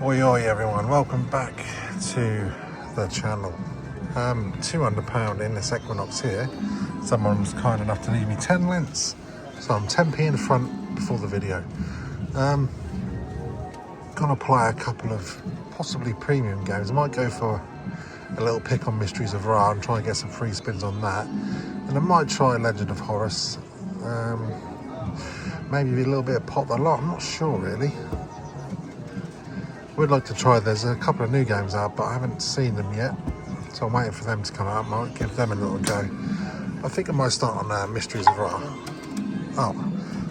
Oi everyone, welcome back to the channel. £200 in this Equinox here. Someone was kind enough to leave me 10 lents, so I'm 10p in front before the video. Gonna play a couple of possibly premium games. I might go for a little pick on Mysteries of Ra and try and get some free spins on that, and I might try Legend of Horus. Maybe a little bit of Pot the Lot, I'm not sure really. Would like to try, there's a couple of new games out, but I haven't seen them yet, so I'm waiting for them to come out. Might give them a little go. I think I might start on Mysteries of Ra. Oh,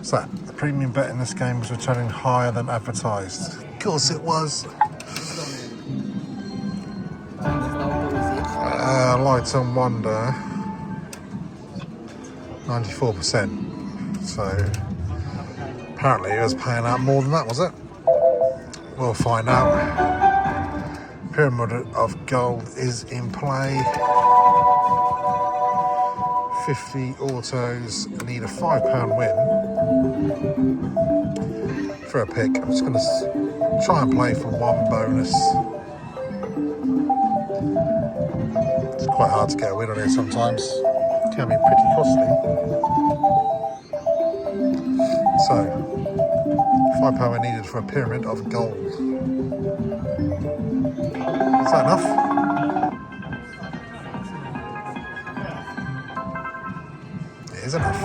so the premium bet in this game was returning higher than advertised. Of course it was. Lights on Wonder, 94%. So apparently it was paying out more than that, was it? We'll find out. Pyramid of Gold is in play. 50 autos. I need a £5 win for a pick. I'm just going to try and play for one bonus. It's quite hard to get a win on here sometimes. It can be pretty costly. So, £5 needed for a Pyramid of Gold. Is that enough? It is enough.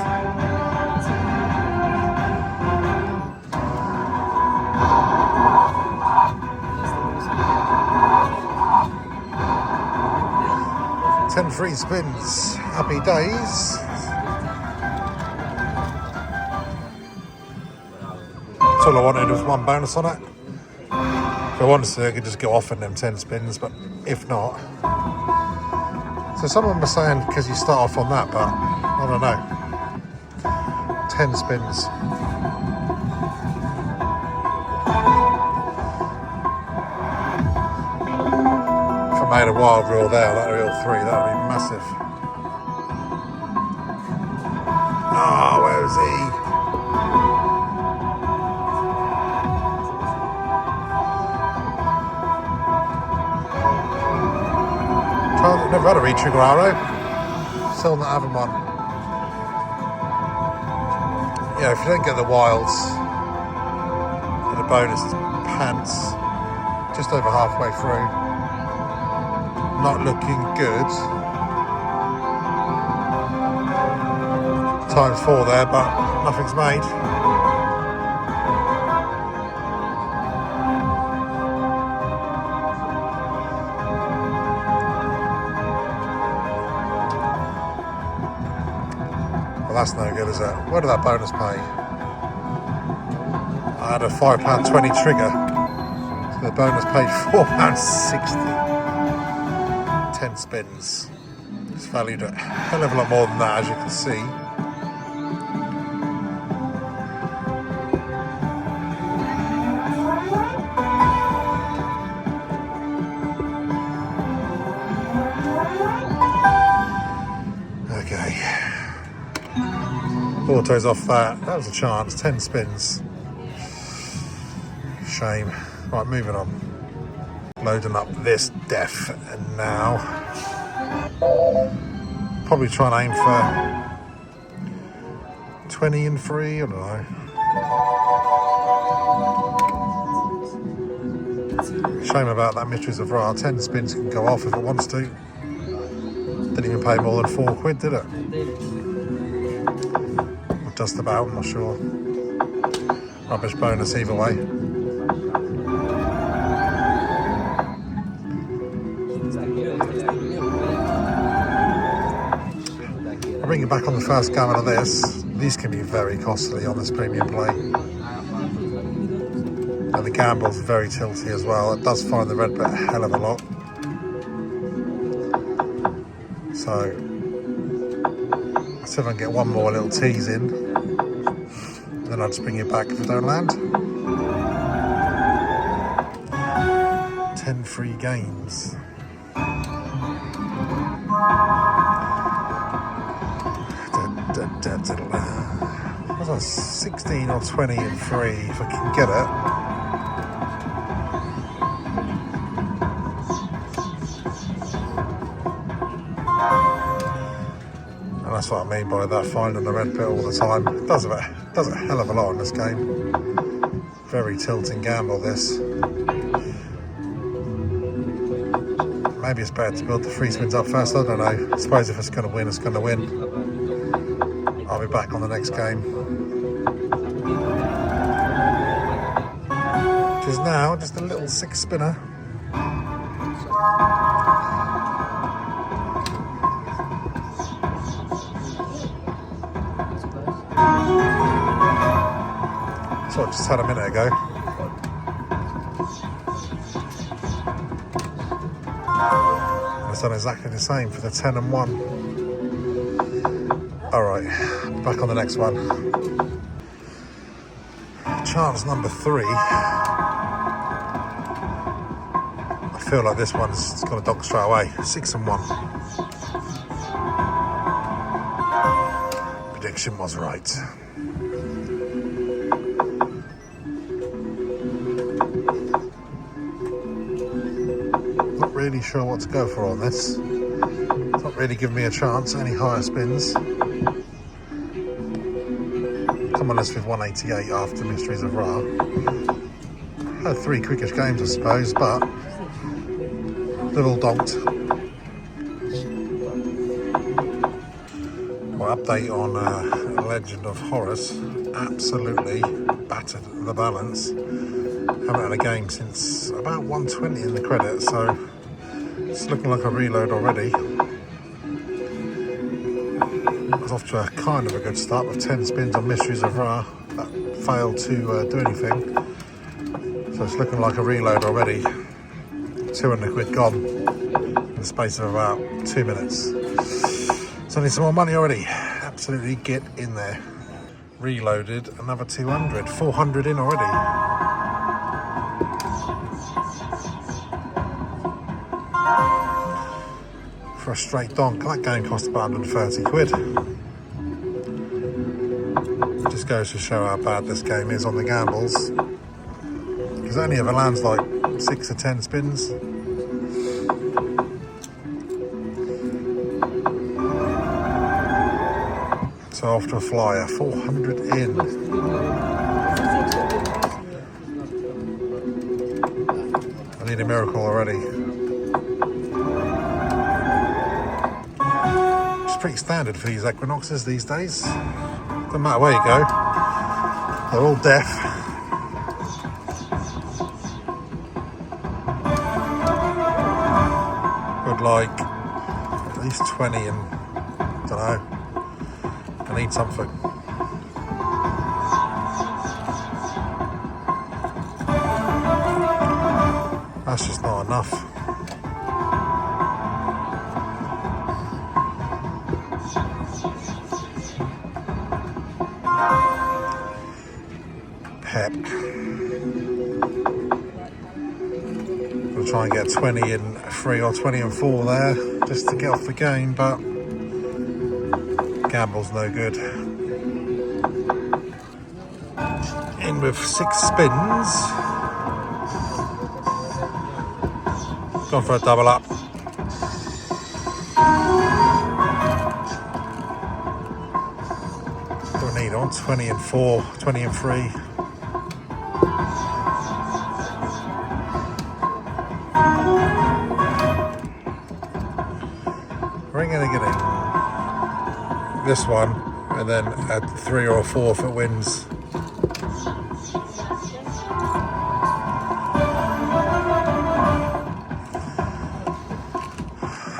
Ten free spins. Happy days. All I wanted was one bonus on it. If I wanted to, I could just go off in them 10 spins, but if not. So someone was saying because you start off on that, but I don't know. 10 spins. If I made a wild reel there, that reel 3, that would be massive. Oh, where is he? Never had a re-trigger arrow. Still not having one. Yeah, if you don't get the wilds, the bonus is pants. Just over halfway through. Not looking good. Times 4 there, but nothing's made. Well, that's no good, is it? Where did that bonus pay? I had a £5.20 trigger, so the bonus paid £4.60. 10 spins. It's valued at a hell of a lot more than that, as you can see. Okay. Autos off that. That was a chance. 10 spins. Shame. Right, moving on. Loading up this def and now. Probably try and aim for 20 and 3. I don't know. Shame about that Mysteries of Ra. 10 spins can go off if it wants to. Didn't even pay more than £4, did it? Or just about, I'm not sure. Rubbish bonus either way. I'll bring you back on the first gammon of this. These can be very costly on this premium play. And the gamble's very tilty as well. It does find the red bet a hell of a lot. So, let's see if I can get one more little tease in. Then I'll just bring you back if I don't land. 10 free games. What's that, 16 or 20 and 3 if I can get it. that's what I mean by that, finding the red bit all the time. It does a hell of a lot in this game. Very tilting gamble, this. Maybe it's better to build the free spins up first, I don't know. I suppose if it's going to win, it's going to win. I'll be back on the next game. Which is now just a little 6 spinner. That's what I just had a minute ago. It's done exactly the same for the 10 and 1. Alright, back on the next one. Chance number 3. I feel like this one's going to dog straight away. 6 and 1. Prediction was right. Not really sure what to go for on this. It's not really giving me a chance. Any higher spins. Come on, let's with 188 after Mysteries of Ra. Had 3 quickish games, I suppose, but they're all donked. My update on Legend of Horus. Absolutely battered the balance. Haven't had a game since about 120 in the credit, so it's looking like a reload already. I was off to a kind of a good start with 10 spins on Mysteries of Ra. That failed to do anything. So it's looking like a reload already. 200 quid gone in the space of about 2 minutes. So I need some more money already. Absolutely get in there. Reloaded another 200. 400 in already. For a straight donk. That game cost about 130 quid. Just goes to show how bad this game is on the gambles. Because it only ever lands like 6 or 10 spins. So after a flyer, 400 in. I need a miracle already. It's pretty standard for these equinoxes these days. Doesn't matter where you go, they're all deaf. Would like at least 20 and I don't know. I need something. That's just not enough. Pep. I'll try and get 20 and 3 or 20 and 4 there just to get off the game, but gamble's no good. In with 6 spins. Gone for a double up. What do I need on? 20 and 4, 20 and 3. We're going to get in this one and then add 3 or 4 if it wins.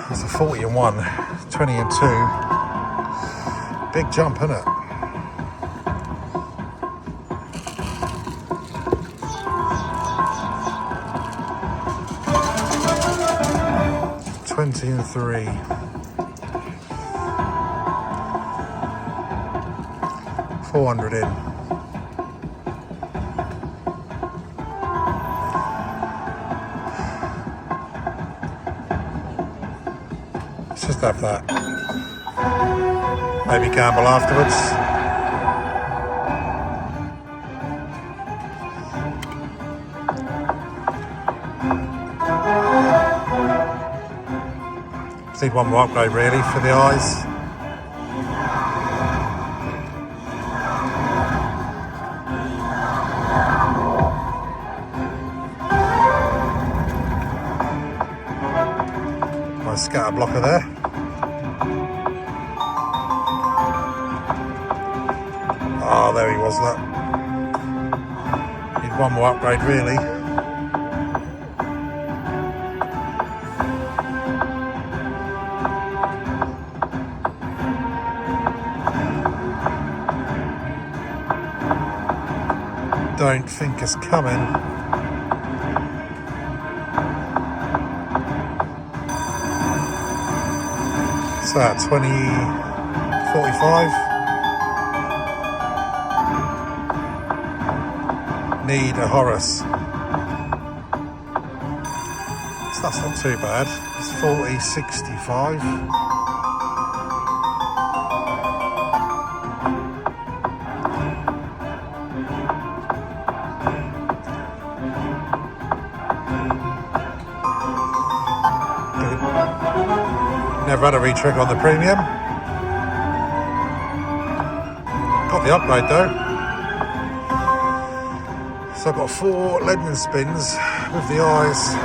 That's a 40 and 1, 20 and 2. Big jump, isn't it? And 3. 400 in. Let's just have that. Maybe gamble afterwards. Need one more upgrade really for the eyes. scatter blocker there. Oh, there he was, look. Need one more upgrade, really. Don't think it's coming. So that 2045. Need a Horus. So that's not too bad. It's 4065. Never had a re-trick on the premium. Got the upgrade though. So I've got 4 legend spins with the eyes.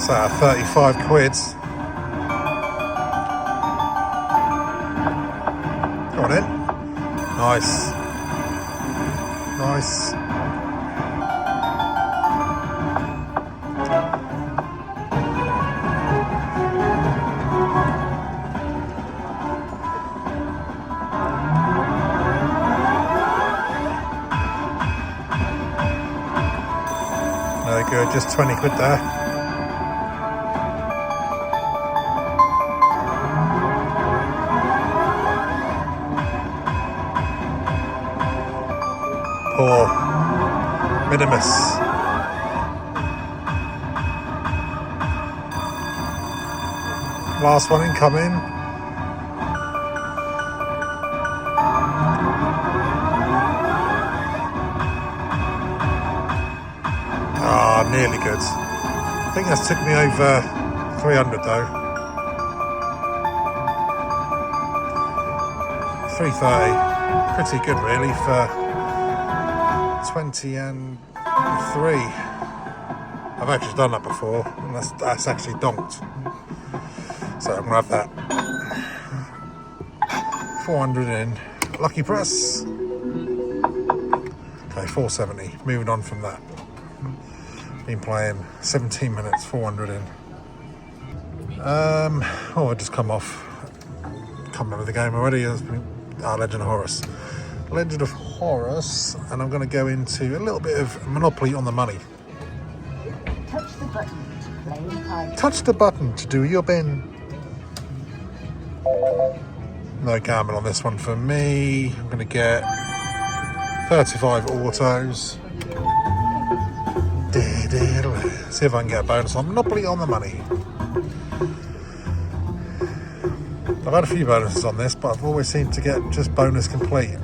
So 35 quids. Go on in. Nice. Nice. Very good, just 20 quid there. Poor Minimus. Last one incoming. Ah, nearly good. I think that's took me over 300 though. 330. Pretty good really for 20 and 3. I've actually done that before, and that's actually donked. So I'm gonna have that. 400 in. Lucky press. Okay, 470. Moving on from that. Been playing 17 minutes, 400 in. Oh, I just come off. Can't remember the game already. Legend of Horus. Legend of Horus, and I'm going to go into a little bit of Monopoly on the money. Touch the button to play the card. Touch the button to do your bin. No gamble on this one for me. I'm going to get 35 autos. See if I can get a bonus on Monopoly on the money. I've had a few bonuses on this, but I've always seemed to get just bonus complete.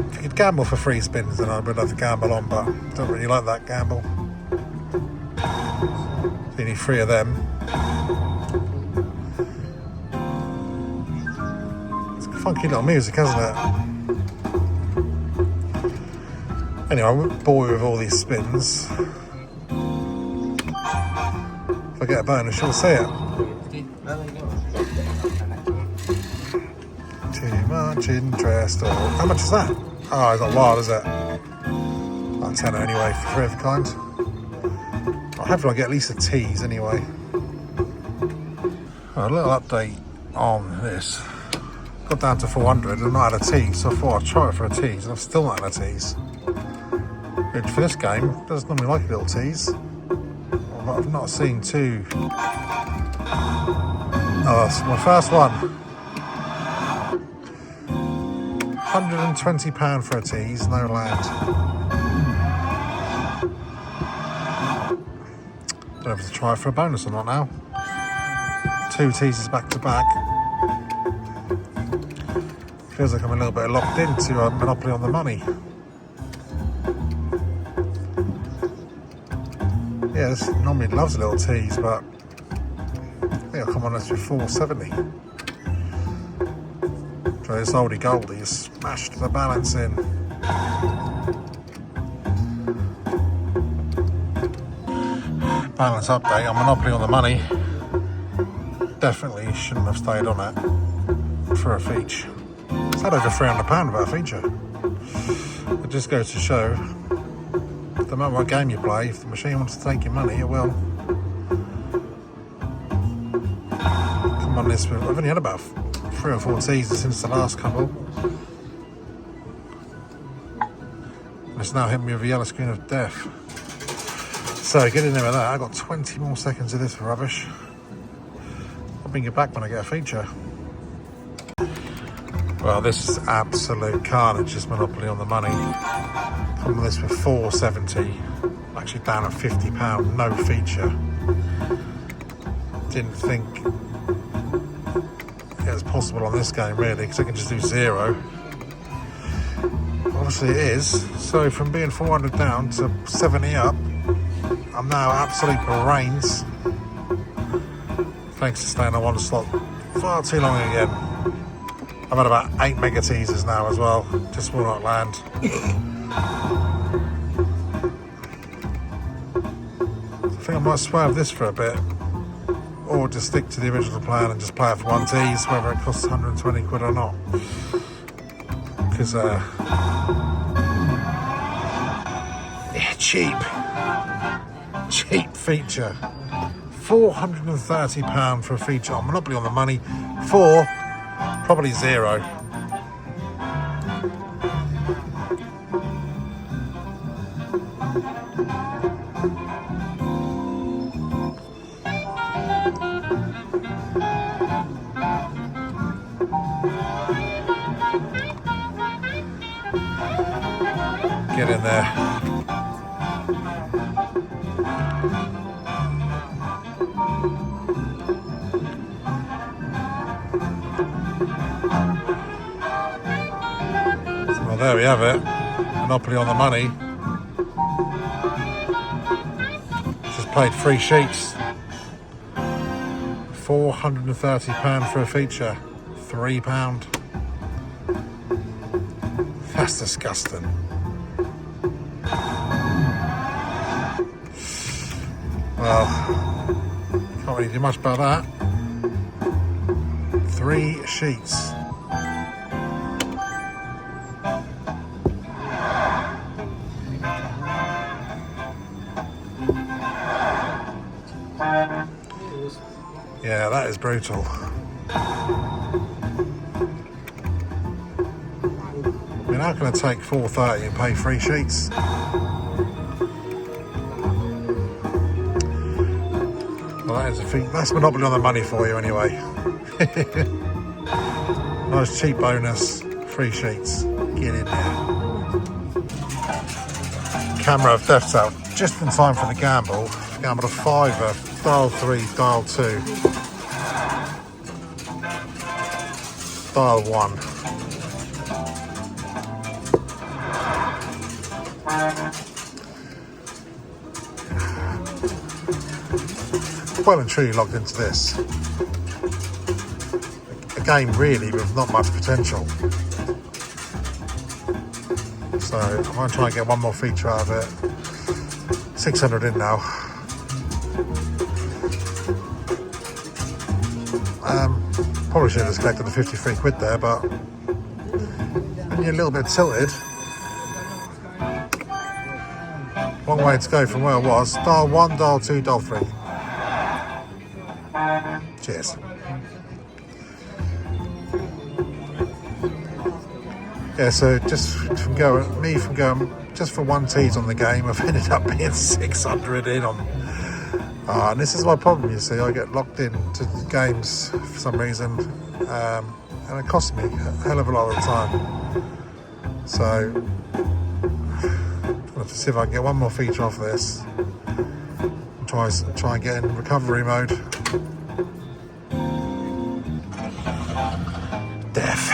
If you could gamble for free spins, then I would have to gamble on, but I don't really like that gamble. So you need 3 of them. It's funky little music, hasn't it? Anyway, I won't bore you with all these spins. If I get a bonus, you'll see it. Too much interest. Or how much is that? Oh, it's not wild, is it? About 10 anyway for 3 of a kind. Well, hopefully I get at least a tease anyway. A little update on this. Got down to 400 and not had a tease, so I thought I'd try it for a tease, and I've still not had a tease. Good for this game. Doesn't normally like a little tease. But I've not seen 2. Oh, that's my first one. £120 for a tease, no land. Don't know if to try for a bonus or not now. 2 teases back to back. Feels like I'm a little bit locked into Monopoly on the money. Yeah, this normally loves a little tease, but I think I'll come on this with 470. So this oldie goldie smashed the balance in. Balance update on Monopoly on the money. Definitely shouldn't have stayed on it for a feature. It's had over £300 about a feature. It just goes to show, no matter what game you play, if the machine wants to take your money, it will. Come on, this. I've only had about 3 or 4 teasers since the last couple. It's now hit me with a yellow screen of death. So get in there with that. I got 20 more seconds of this rubbish. I'll bring it back when I get a feature. Well, this is absolute carnage, this Monopoly on the money. Come on this with 470. Actually down at £50, no feature. Didn't think it was possible on this game really, because I can just do 0. Obviously it is. So from being 400 down to 70 up, I'm now absolute brains. Thanks to staying on one slot far too long again. I've had about 8 mega teasers now as well. Just will not land. I think I might swerve this for a bit. Or just stick to the original plan and just play it for 1 tease, whether it costs 120 quid or not. Because, yeah, cheap feature. £430 for a feature on Monopoly on the money for probably 0. Get in there. Well, there we have it. Monopoly on the money. Just played 3 sheets. £430 for a feature. £3. That's disgusting. Well, can't really do much about that. 3 sheets. Yeah, that is brutal. I mean, how can I take 430 and pay 3 sheets? Well, that is a feat. That's Monopoly on the money for you anyway. Nice cheap bonus, 3 sheets. Get in there. Camera of death's out just in time for the gamble. Gambled a £5, dial 3, dial 2, dial 1. Well and truly logged into this. A game really with not much potential. So I'm going to try and get one more feature out of it. 600 in now. Probably should have just collected the 53 quid there, but when you're a little bit tilted, long way to go from where I was. Dial 1, dial 2, dial 3. Cheers. Yeah, so just from going just for 1 tease on the game, I've ended up being 600 in on. And this is my problem, you see. I get locked into games for some reason, and it costs me a hell of a lot of the time. So, I'll have to see if I can get one more feature off this. And try and get in recovery mode. Death.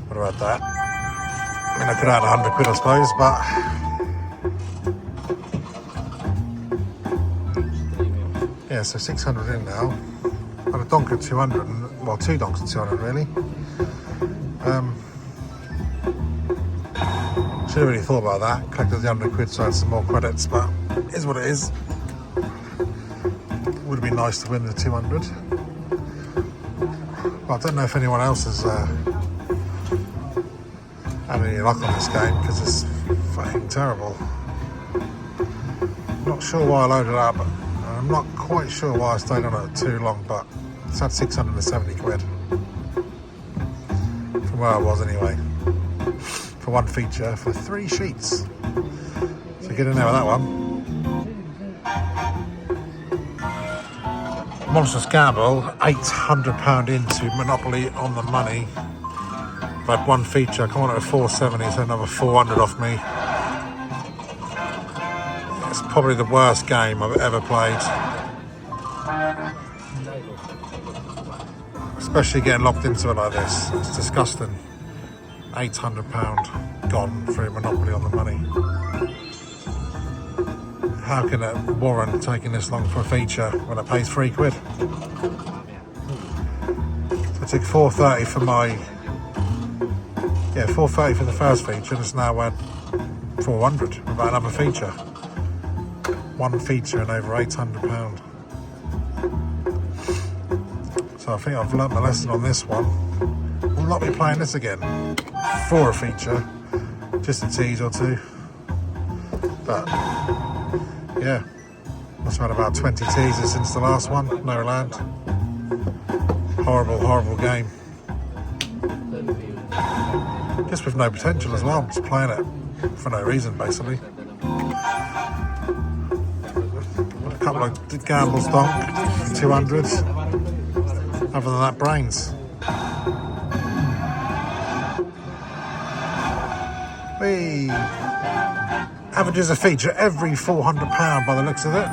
What about that? I mean, I could add 100 quid, I suppose, but yeah, so 600 in now. Got a donk at 200, and, well, 2 donks at 200 really. Should have really thought about that. Collected the 100 quid, so I had some more credits, but it is what it is. Would have been nice to win the 200. Well, I don't know if anyone else has had any luck on this game because it's fucking terrible. Not sure why I loaded it up. I'm not quite sure why I stayed on it too long, but it's had 670 quid. From where I was anyway. For 1 feature for 3 sheets. So get in there with that one. Monstrous Gamble, £800 into Monopoly on the money. I've had 1 feature, come on at 470, so another 400 off me. It's probably the worst game I've ever played. Especially getting locked into it like this. It's disgusting. £800 gone through Monopoly on the money. How can it warrant taking this long for a feature when it pays 3 quid? So I took 430 for my... Yeah, 430 for the first feature, and it's now at 400 about another feature. 1 feature and over £800. So I think I've learnt my lesson on this one. Will not be playing this again for a feature, just a tease or 2. But yeah, must have had about 20 teasers since the last one. No land. Horrible, horrible game. Just with no potential as well. Just playing it for no reason, basically. A couple of gambles donk, 200s. Other than that, brains. Whee! Averages a feature every £400 by the looks of it.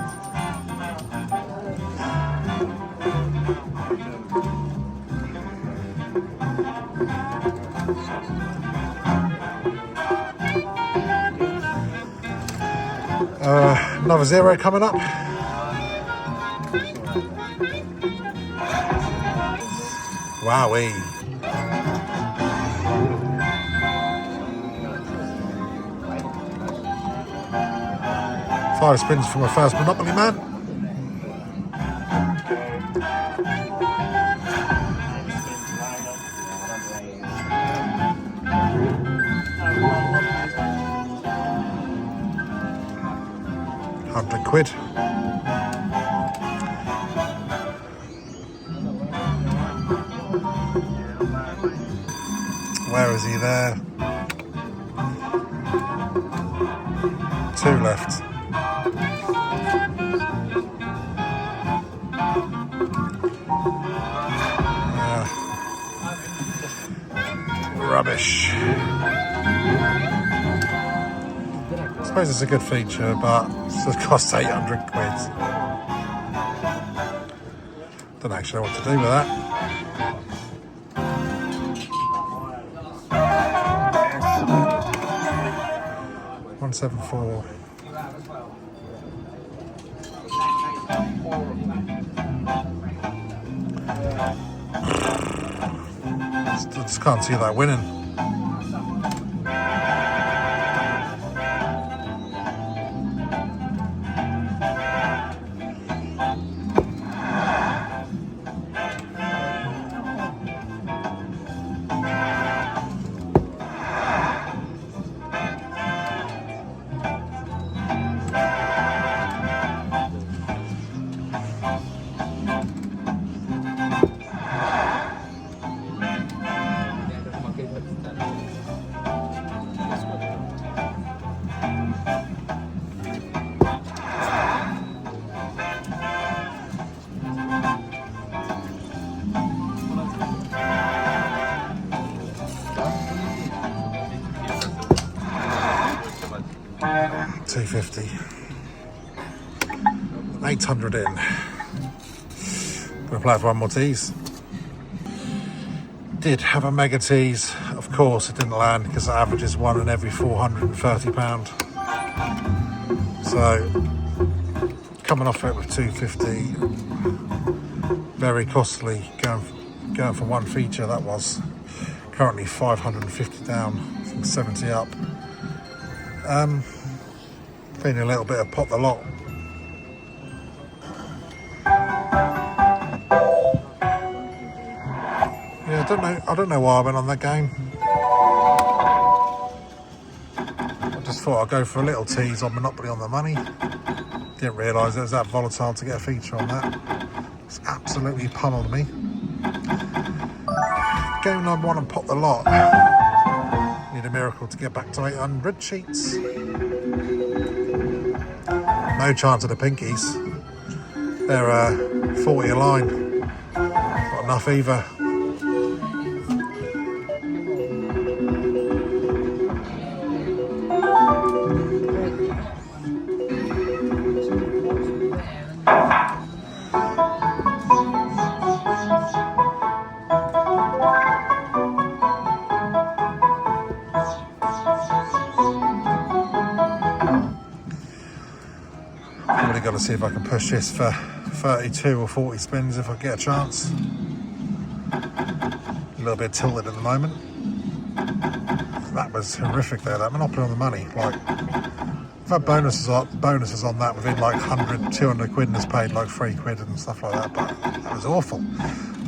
Another 0 coming up. Wowee. 5 spins for my first Monopoly man. £100. Where is he there? 2 left. Rubbish. I suppose it's a good feature, but it costs 800 quid. Don't actually know what to do with that. £174. I just can't see that winning. 250. 800 in. Gonna play for one more tease. Did have a mega tease. Of course it didn't land because it averages one in every £430. So coming off it with 250, very costly going for one feature. That was currently 550 down, I think 70 up. Feeling a little bit of pot the lot. Yeah, I don't know why I went on that game. I just thought I'd go for a little tease on Monopoly on the money. Didn't realise it was that volatile to get a feature on that. It's absolutely pummeled me. Game number one and pot the lot. Need a miracle to get back to 800 sheets. No chance of the pinkies. They're 40 a line. Not enough either. Really got to see if I can push this for 32 or 40 spins if I get a chance. A little bit tilted at the moment. That was horrific there, that Monopoly on the money. Like, I've had bonuses on that within like 100, 200 quid and has paid like 3 quid and stuff like that, but that was awful.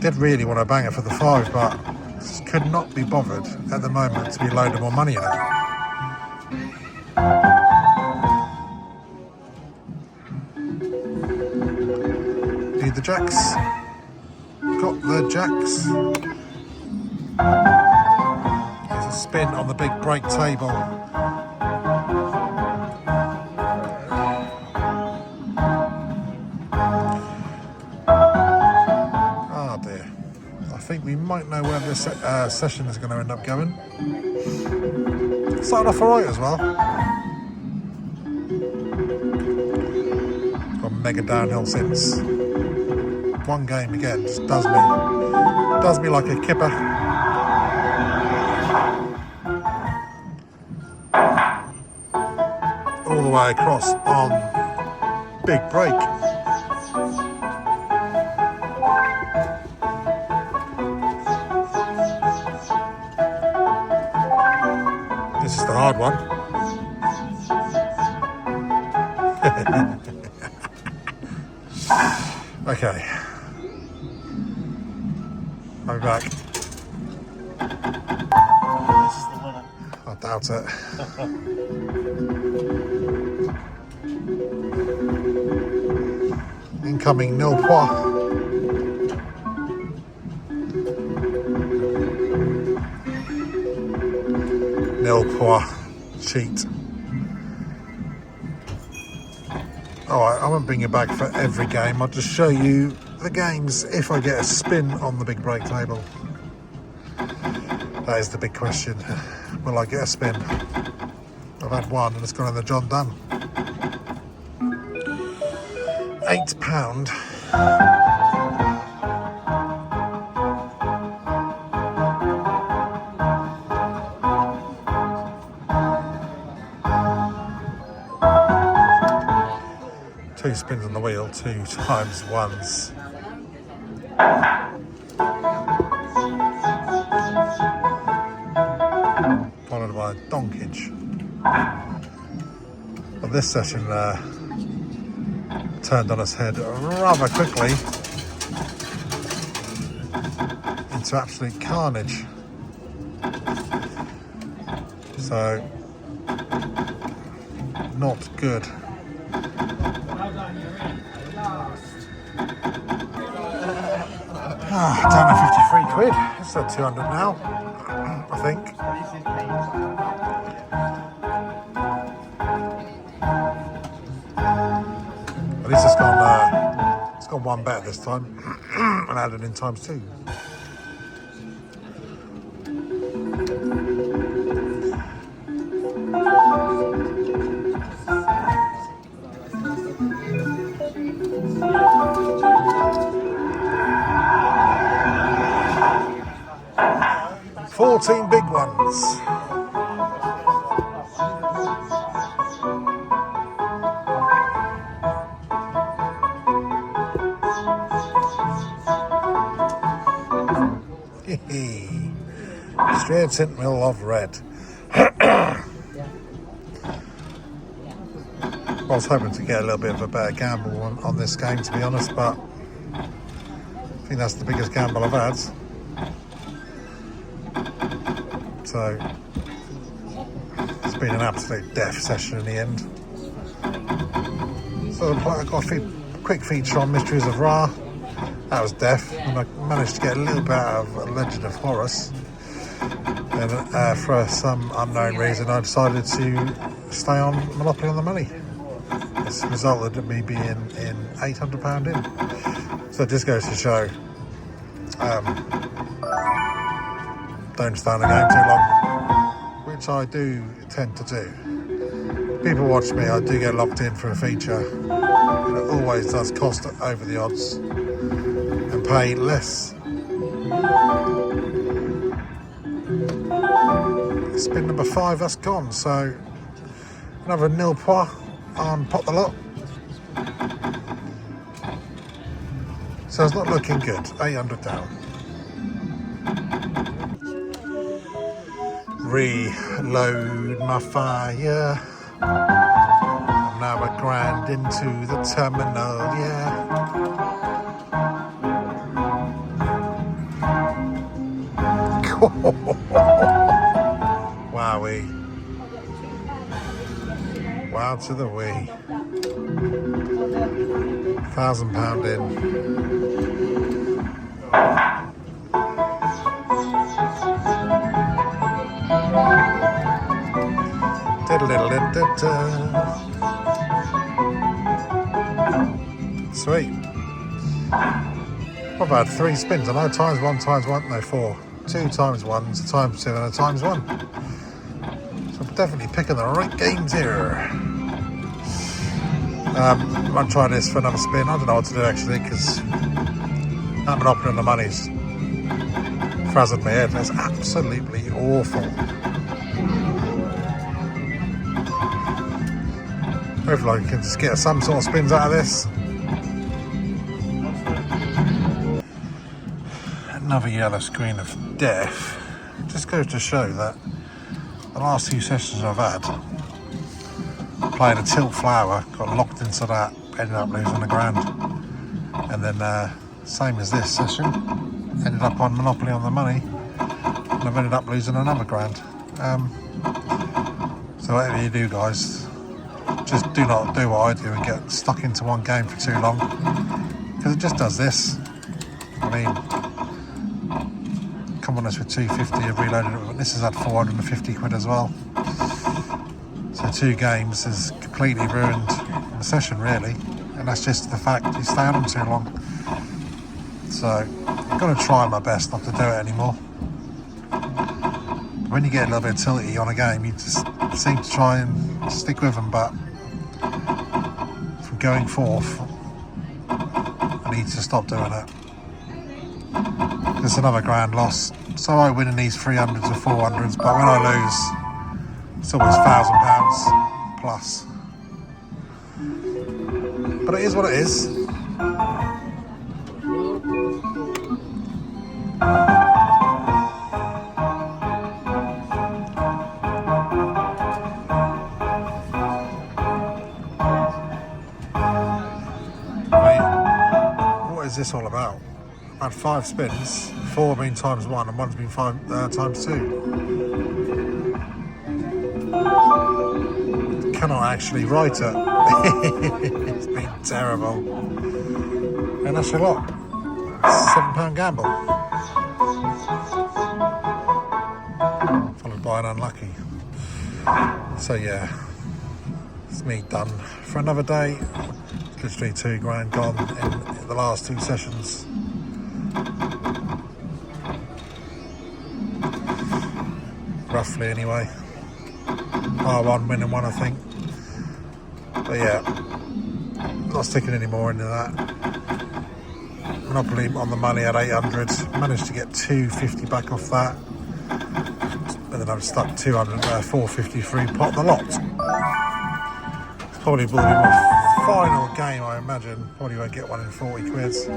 Did really want to bang it for the 5, but just could not be bothered at the moment to be loading more money in it. Need the jacks. Got the jacks. There's a spin on the big break table. Oh dear. I think we might know where this session is going to end up going. Started off alright as well. Gone mega downhill since. One game again just does me like a kipper. All the way across on big break. This is the hard one. Okay. I'm back. This is the winner. I doubt it. Incoming nil pois. Nil pois cheat. Alright, I won't bring you back for every game. I'll just show you the games if I get a spin on the big break table. That is the big question. Will I get a spin? I've had one and it's gone in the John Dunn. £8. Two spins on the wheel, 2 times ones. Followed by a donkage. But this session turned on its head rather quickly into absolute carnage. So, not good. Down to 53 quid. It's at 200 now, I think. At least it's gone one better this time and added in times 2. 14 big ones. Straight in the middle of red. I was hoping to get a little bit of a better gamble on this game, to be honest, but I think that's the biggest gamble I've had. So it's been an absolute death session in the end. So I got a quick feature on Mysteries of Ra. That was death, and I managed to get a little bit out of Legend of Horus. And for some unknown reason, I decided to stay on Monopoly on the Money. This resulted in me being in £800 in. So it just goes to show, don't stay on the game too long, which I do tend to do. People watch me, I do get locked in for a feature. And it always does cost over the odds and pay less. Spin number 5, that's gone, so another nil point on Pot the Lot. So it's not looking good, 800 down. Reload my fire. I'm now a grand into the terminal, yeah. Wowee. Wow to the wee. £1,000 in. Sweet. I've had 3 spins. I know times 1, no 4. 2 times 1s, times 2 and a times 1. So I'm definitely picking the right games here. I might try this for another spin. I don't know what to do actually, because that Monopoly on the Money's frazzled my head. That's absolutely awful. Hopefully I can just get some sort of spins out of this. Another yellow screen of death. Just goes to show that the last 2 sessions I've had, playing a tilt flower, got locked into that, ended up losing £1,000. And then same as this session, ended up on Monopoly on the Money, and I've ended up losing another £1,000. So whatever you do, guys, just do not do what I do and get stuck into one game for too long, because it just does this. I mean, come on us with 250, I've reloaded it, but this has had 450 quid as well. So 2 games has completely ruined the session really, and that's just the fact you stay on them too long. So I'm going to try my best not to do it anymore. When you get a little bit tilty on a game, you just seem to try and stick with them, but from going forth, I need to stop doing it. It's another £1,000 loss. So I win in these 300s or 400s, but when I lose, it's always £1,000 plus. But it is what it is. What is this all about? I've had 5 spins, 4 being times 1 and 1's been 5 times 2. Cannot actually write it. It's been terrible. And that's a lot. £7 gamble. Followed by an unlucky. So yeah, it's me done for another day. Literally £2,000 gone in the last 2 sessions. Roughly anyway. R1 winning 1, I think. But yeah, not sticking any more into that. Monopoly on the Money at 800. Managed to get 250 back off that. And then I'm stuck 453 pot the lot. Probably will be my final game, I imagine. Probably won't get one in 40 quids.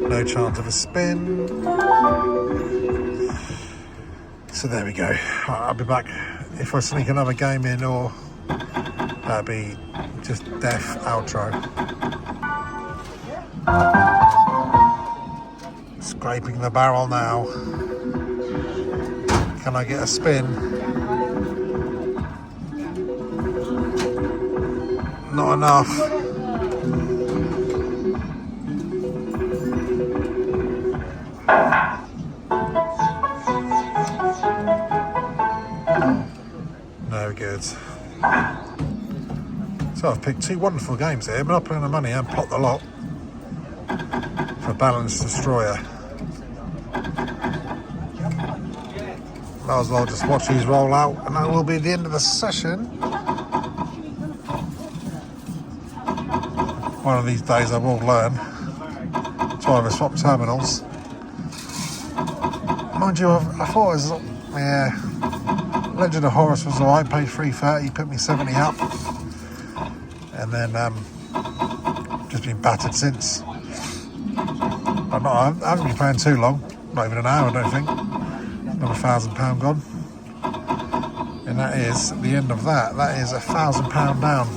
No chance of a spin. So there we go. I'll be back if I sneak another game in, or that'll be just death outro. Scraping the barrel now. Can I get a spin? Not enough. No good. So I've picked two wonderful games here, Monopoly on the money and Pot the Lot for Balance Destroyer. Might as well just watch these roll out, and that will be the end of the session. One of these days I will learn to either swap terminals. Mind you, I thought it was, yeah, Legend of Horus was alright, paid $3.30, put me 70 up. And then just been battered since. I haven't been playing too long, not even an hour I don't think. Another £1,000 gone. And that is the end of that. That is £1,000 down.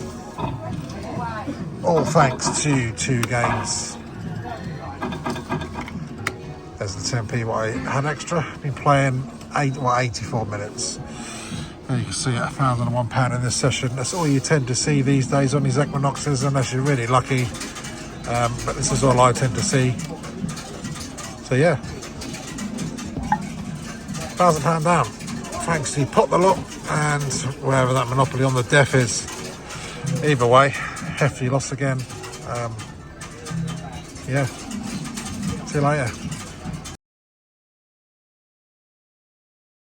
All thanks to 2 games. There's the 10p what I had extra. Been playing 84 minutes. There you can see £1,001 in this session. That's all you tend to see these days on these equinoxes, unless you're really lucky. But this is all I tend to see. So yeah, £1,000 down. Thanks to Pot the Lot and wherever that Monopoly on the Deaf is. Either way, hefty loss again. Yeah, see you later.